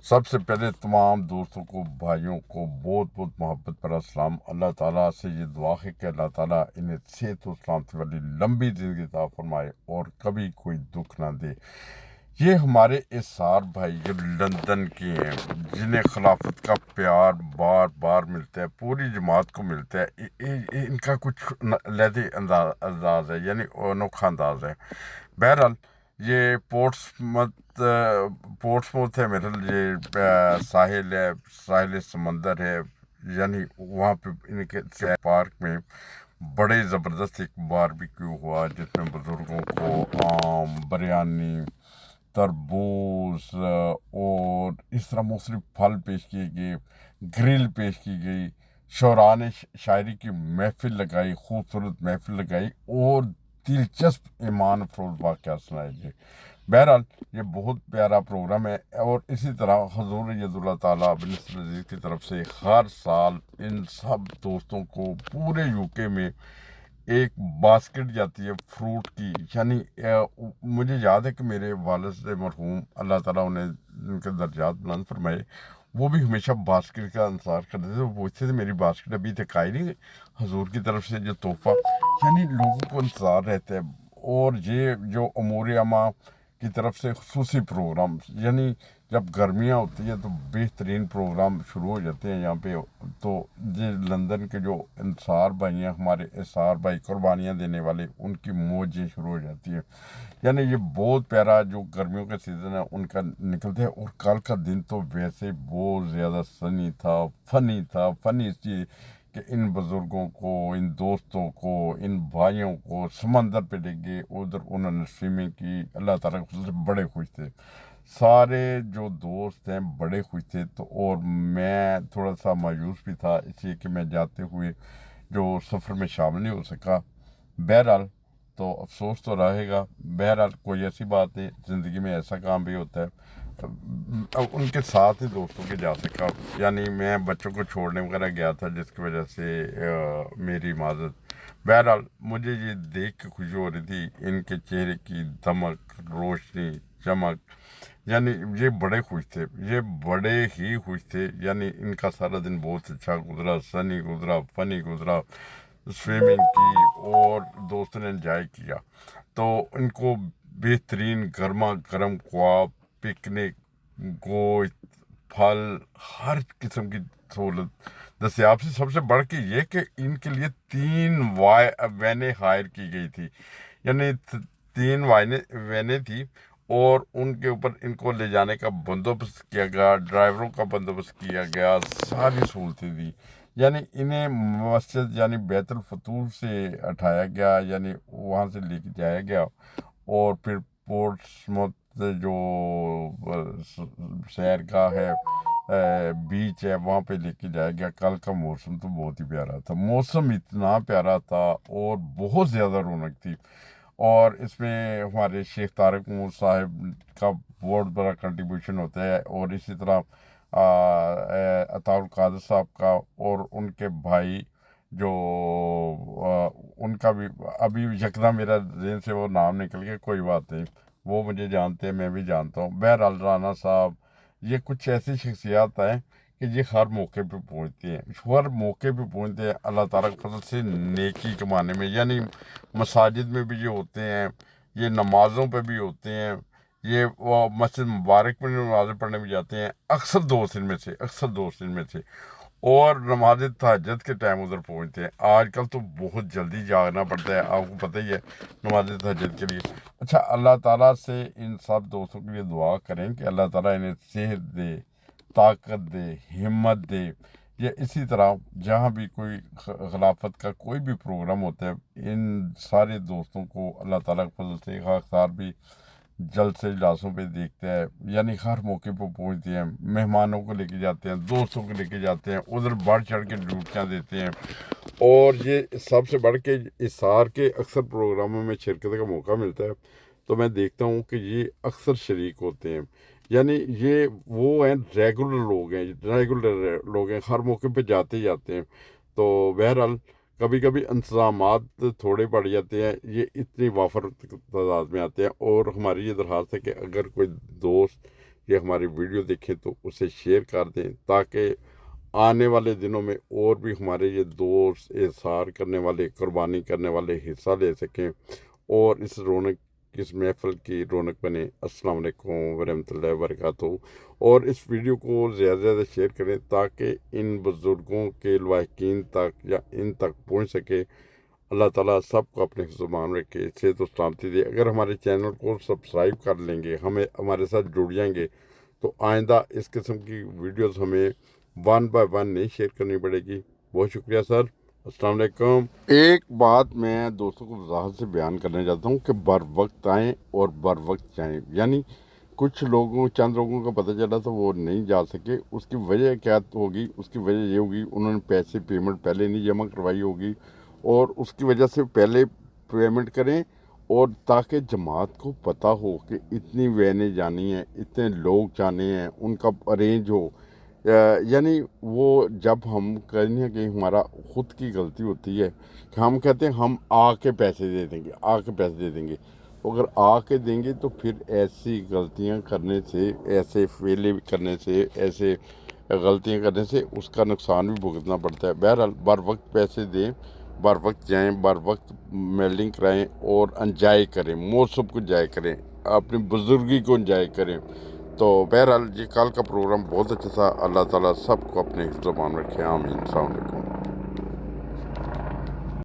سب سے پہلے تمام دوستوں کو بھائیوں کو بہت بہت محبت پر السلام۔ اللہ تعالیٰ سے یہ دعا ہے کہ اللہ تعالیٰ انہیں صحت و سلامتی والی لمبی زندگی عطا فرمائے اور کبھی کوئی دکھ نہ دے۔ یہ ہمارے اسار بھائی جو لندن کے ہیں، جنہیں خلافت کا پیار بار بار ملتا ہے، پوری جماعت کو ملتا ہے۔ ان کا کچھ لہذی انداز ہے، یعنی انوکھا انداز ہے۔ بہرحال یہ پورٹس موتھ ہے میرا، یہ ساحل ہے، ساحل سمندر ہے، یعنی وہاں پہ ان کے پارک میں بڑے زبردست ایک باربیکیو ہوا جس میں بزرگوں کو آم، بریانی، تربوز اور اس طرح مختلف پھل پیش کیے گئے، گرل پیش کی گئی، شعراء نے شاعری کی محفل لگائی، خوبصورت محفل لگائی اور دلچسپ ایمان افروز واقعات سنائے گئے۔ بہرحال یہ بہت پیارا پروگرام ہے، اور اسی طرح حضور ید اللہ تعالیٰ بن نصر عزیز کی طرف سے ہر سال ان سب دوستوں کو پورے UK میں ایک باسکٹ جاتی ہے فروٹ کی، یعنی مجھے یاد ہے کہ میرے والد سے مرحوم اللہ تعالیٰ انہیں ان کے درجات بلند فرمائے، وہ بھی ہمیشہ باسکٹ کا انتظار کرتے تھے۔ وہ پوچھتے تھے میری باسکٹ ابھی تک آئی نہیں، حضور کی طرف سے جو تحفہ، یعنی لوگوں کو انتظار رہتا ہے۔ اور یہ جو امور عامہ کی طرف سے خصوصی پروگرام، یعنی جب گرمیاں ہوتی ہیں تو بہترین پروگرام شروع ہو جاتے ہیں یہاں پہ۔ تو یہ لندن کے جو انصار بھائی ہیں، ہمارے اسار بھائی قربانیاں دینے والے، ان کی موجیں شروع ہو جاتی ہیں۔ یعنی یہ بہت پیارا جو گرمیوں کا سیزن ہے ان کا نکلتے ہیں۔ اور کل کا دن تو ویسے بہت زیادہ سنی تھا، فنی اس لیے کہ ان بزرگوں کو، ان دوستوں کو، ان بھائیوں کو سمندر پہ لے گئے، ادھر انہوں نے سوئمنگ کی۔ اللہ تعالیٰ کے فضل سے بڑے خوش تھے، سارے جو دوست ہیں بڑے خوش تھے۔ تو اور میں تھوڑا سا مایوس بھی تھا اس لیے کہ میں جاتے ہوئے جو سفر میں شامل نہیں ہو سکا۔ بہرحال تو افسوس تو رہے گا، بہرحال کوئی ایسی بات نہیں، زندگی میں ایسا کام بھی ہوتا ہے۔ ان کے ساتھ ہی دوستوں کے جا سکا، یعنی میں بچوں کو چھوڑنے وغیرہ گیا تھا جس کی وجہ سے میری معذرت۔ بہرحال مجھے یہ دیکھ کے خوشی ہو رہی تھی، ان کے چہرے کی دمک، روشنی، چمک، یعنی یہ بڑے خوش تھے، یہ بڑے ہی خوش تھے۔ یعنی ان کا سارا دن بہت اچھا گزرا، سنی گزرا، فنی گزرا، سوئمنگ کی اور دوستوں نے انجوائے کیا۔ تو ان کو بہترین گرما گرم خواب، پکنک، گوشت، پھل، ہر قسم کی سہولت دستیاب سے۔ سب سے بڑھ کے یہ کہ ان کے لیے 3 وینیں ہائر کی گئی تھی، یعنی 3 وینیں تھی، اور ان کے اوپر ان کو لے جانے کا بندوبست کیا گیا، ڈرائیوروں کا بندوبست کیا گیا، ساری سہولتیں دی۔ یعنی انہیں مسجد یعنی بیت الفتور سے اٹھایا گیا، یعنی وہاں سے لے کے جایا گیا، اور پھر پورٹسموتھ جو سیر گاہ ہے، بیچ ہے، وہاں پہ لے کے جایا گیا۔ کل کا موسم تو بہت ہی پیارا تھا، موسم اتنا پیارا تھا اور بہت زیادہ رونق تھی۔ اور اس میں ہمارے شیخ طارق مور صاحب کا بہت بڑا کنٹریبیوشن ہوتا ہے، اور اسی طرح عطا القادر صاحب کا، اور ان کے بھائی جو ان کا بھی ابھی یکدم میرا ذہن سے وہ نام نکل گیا، کوئی بات نہیں، وہ مجھے جانتے ہیں، میں بھی جانتا ہوں۔ بہرحال رانا صاحب، یہ کچھ ایسی شخصیات ہیں کہ یہ ہر موقع پہ پہنچتے ہیں، ہر موقع پہ پہنچتے ہیں اللہ تعالیٰ کے فضل سے نیکی کمانے میں۔ یعنی مساجد میں بھی یہ ہوتے ہیں، یہ نمازوں پہ بھی ہوتے ہیں، یہ مسجد مبارک میں نمازیں پڑھنے بھی جاتے ہیں، اکثر دوست ان میں سے، اور نماز تہجد کے ٹائم ادھر پہنچتے ہیں۔ آج کل تو بہت جلدی جاگنا پڑتا ہے، آپ کو پتہ ہی ہے، نماز تہجد کے لیے۔ اچھا، اللہ تعالیٰ سے ان سب دوستوں کے لیے دعا کریں کہ اللہ تعالیٰ انہیں صحت دے، طاقت دے، ہمت دے۔ یہ اسی طرح جہاں بھی کوئی خلافت کا کوئی بھی پروگرام ہوتا ہے، ان سارے دوستوں کو اللہ تعالیٰ کے فضل سے خاکسار بھی جلد سے اجلاسوں پہ دیکھتا ہے، یعنی ہر موقع پہ پہنچتے ہیں، مہمانوں کو لے کے جاتے ہیں، دوستوں کو لے کے جاتے ہیں، ادھر بڑھ چڑھ کے ڈیوٹیاں دیتے ہیں۔ اور یہ سب سے بڑھ کے اسار کے اکثر پروگراموں میں شرکت کا موقع ملتا ہے تو میں دیکھتا ہوں کہ یہ اکثر شریک ہوتے ہیں، یعنی یہ وہ ہیں ریگولر لوگ ہیں، ہر موقع پہ جاتے ہی جاتے ہیں۔ تو بہرحال کبھی کبھی انتظامات تھوڑے پڑ جاتے ہیں، یہ اتنی وافر تعداد میں آتے ہیں۔ اور ہماری یہ درخواست ہے کہ اگر کوئی دوست یہ ہماری ویڈیو دیکھیں تو اسے شیئر کر دیں تاکہ آنے والے دنوں میں اور بھی ہمارے یہ دوست احسار کرنے والے قربانی کرنے والے حصہ لے سکیں اور اس محفل کی رونق بنے۔ السلام علیکم ورحمۃ اللہ وبرکاتہ۔ اور اس ویڈیو کو زیادہ سے زیادہ شیئر کریں تاکہ ان بزرگوں کے لواحقین تک یا ان تک پہنچ سکے۔ اللہ تعالیٰ سب کو اپنے زبان رکھے، صحت و سلامتی دے۔ اگر ہمارے چینل کو سبسکرائب کر لیں گے، ہمارے ساتھ جڑ جائیں گے، تو آئندہ اس قسم کی ویڈیوز ہمیں 1 بائی 1 نہیں شیئر کرنی پڑے گی۔ بہت شکریہ سر، السلام علیکم۔ ایک بات میں دوستوں کو وضاحت سے بیان کرنا چاہتا ہوں کہ بر وقت آئیں اور بر وقت جائیں، یعنی کچھ چند لوگوں کا پتہ چلا تو وہ نہیں جا سکے۔ اس کی وجہ کیا ہوگی؟ اس کی وجہ یہ ہوگی انہوں نے پیمنٹ پہلے نہیں جمع کروائی ہوگی، اور اس کی وجہ سے پہلے پیمنٹ کریں، اور تاکہ جماعت کو پتہ ہو کہ اتنی وینیں جانی ہیں، اتنے لوگ جانے ہیں، ان کا ارینج ہو۔ یعنی وہ جب ہم کہیں کہ ہمارا خود کی غلطی ہوتی ہے کہ ہم کہتے ہیں ہم آ کے پیسے دے دیں گے، اگر آ کے دیں گے تو پھر ایسی غلطیاں کرنے سے، ایسے فیلے کرنے سے، ایسے غلطیاں کرنے سے اس کا نقصان بھی بھگتنا پڑتا ہے۔ بہرحال بر وقت پیسے دیں، بر وقت جائیں، بر وقت میلڈنگ کرائیں اور انجوائے کریں، موسم کو انجوائے کریں، اپنی بزرگی کو انجوائے کریں۔ تو بہرحال یہ کل کا پروگرام بہت اچھا تھا۔ اللہ تعالیٰ سب کو اپنے زبان رکھے، آمین۔ السلام علیکم۔